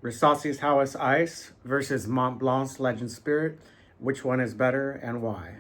Rasasi Hawas Ice versus Mont Blanc Legend Spirit. Which one is better and why?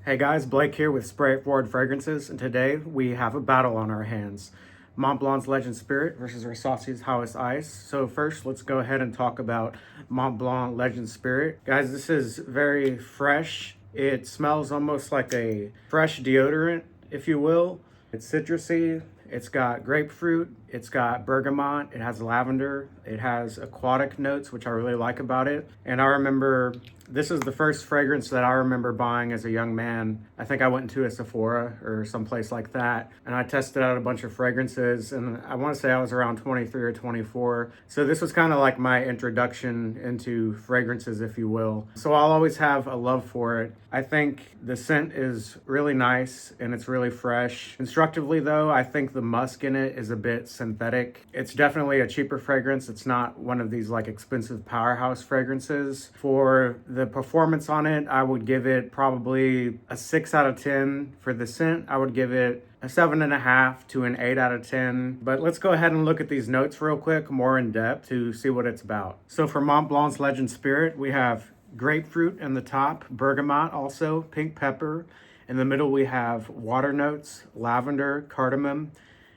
Hey guys, Blake here with Spray It Forward Fragrances, and today we have a battle on our hands. Mont Blanc's Legend Spirit versus Rasasi's Hawas Ice. So first, let's go ahead and talk about Mont Blanc Legend Spirit. Guys, this is very fresh. It smells almost like a fresh deodorant, if you will. It's citrusy. It's got grapefruit, it's got bergamot, it has lavender, it has aquatic notes, which I really like about it. And I remember, this is the first fragrance that I remember buying as a young man. I think I went into a Sephora or someplace like that, and I tested out a bunch of fragrances, and I want to say I was around 23 or 24. So this was kind of like my introduction into fragrances, if you will. So I'll always have a love for it. I think the scent is really nice and it's really fresh. Constructively though, I think the musk in it is a bit synthetic. It's definitely a cheaper fragrance. It's not one of these like expensive powerhouse fragrances. For the performance on it, I would give it probably a 6 out of 10. For the scent, I would give it a 7.5 to an 8 out of 10. But let's go ahead and look at these notes real quick, more in depth, to see what it's about. So for Mont Blanc's Legend Spirit, we have grapefruit in the top, bergamot also, pink pepper. In the middle, we have water notes, lavender, cardamom.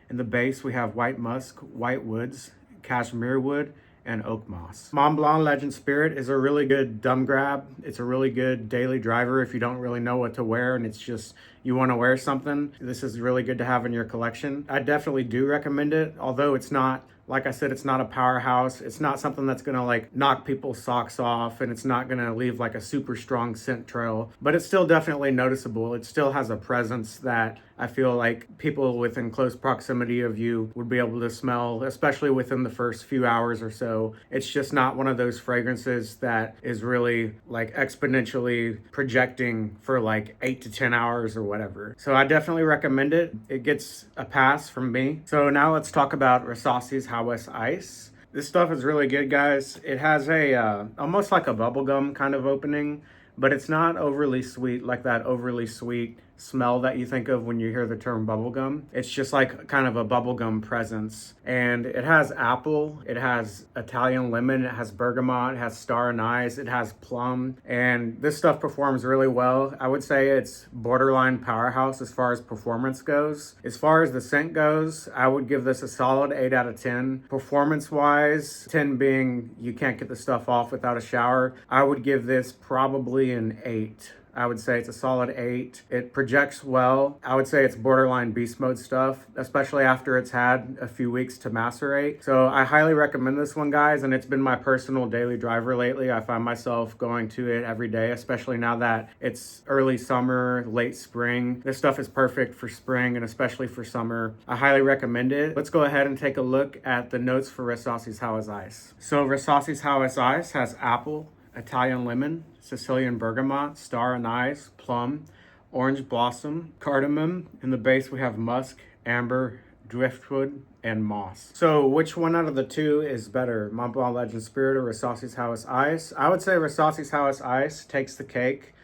In the base, we have white musk, white woods, cashmere wood, and oak moss. Mont Blanc Legend Spirit is a really good dumb grab. It's a really good daily driver if you don't really know what to wear and it's just you want to wear something. This is really good to have in your collection. I definitely do recommend it, although it's not, like I said, it's not a powerhouse. It's not something that's gonna like knock people's socks off, and it's not gonna leave like a super strong scent trail, but it's still definitely noticeable. It still has a presence that I feel like people within close proximity of you would be able to smell, especially within the first few hours or so. It's just not one of those fragrances that is really like exponentially projecting for like 8 to 10 hours or whatever. So I definitely recommend it. It gets a pass from me. So now let's talk about Rasasi's Hawas Ice. This stuff is really good, guys. It has a almost like a bubblegum kind of opening, but it's not overly sweet, like that overly sweet smell that you think of when you hear the term bubblegum. It's just like kind of a bubblegum presence. And it has apple, it has Italian lemon, it has bergamot, it has star anise, it has plum, and this stuff performs really well. I would say it's borderline powerhouse as far as performance goes. As far as the scent goes, I would give this a solid 8 out of 10. Performance wise, 10 being you can't get the stuff off without a shower, I would give this probably an 8. I would say it's a solid 8. It projects well. I would say it's borderline beast mode stuff, especially after it's had a few weeks to macerate. So I highly recommend this one, guys, and it's been my personal daily driver lately. I find myself going to it every day, especially now that it's early summer, late spring. This stuff is perfect for spring and especially for summer. I highly recommend it. Let's go ahead and take a look at the notes for Rasasi's Hawas Ice. So Rasasi's Hawas Ice has apple, Italian lemon, Sicilian bergamot, star anise, plum, orange blossom, cardamom. In the base, we have musk, amber, driftwood, and moss. So which one out of the two is better, Mont Blanc Legend Spirit or Rasasi's Hawas Ice? I would say Rasasi's Hawas Ice takes the cake.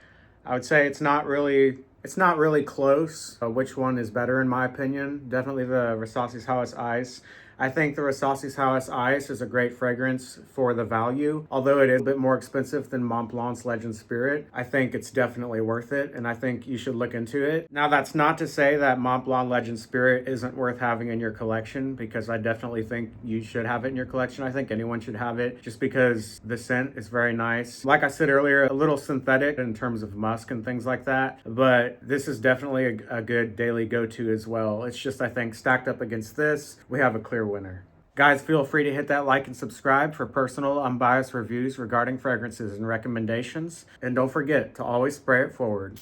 I would say it's not really close. Which one is better in my opinion? Definitely the Rasasi's Hawas Ice. I think the Rasasi's Hawas Ice is a great fragrance for the value. Although it is a bit more expensive than Mont Blanc's Legend Spirit, I think it's definitely worth it, and I think you should look into it. Now, that's not to say that Mont Blanc Legend Spirit isn't worth having in your collection, because I definitely think you should have it in your collection. I think anyone should have it, just because the scent is very nice. Like I said earlier, a little synthetic in terms of musk and things like that, but this is definitely a good daily go-to as well. It's just, I think, stacked up against this, we have a clear winner. Guys, feel free to hit that like and subscribe for personal, unbiased reviews regarding fragrances and recommendations. And don't forget to always spray it forward.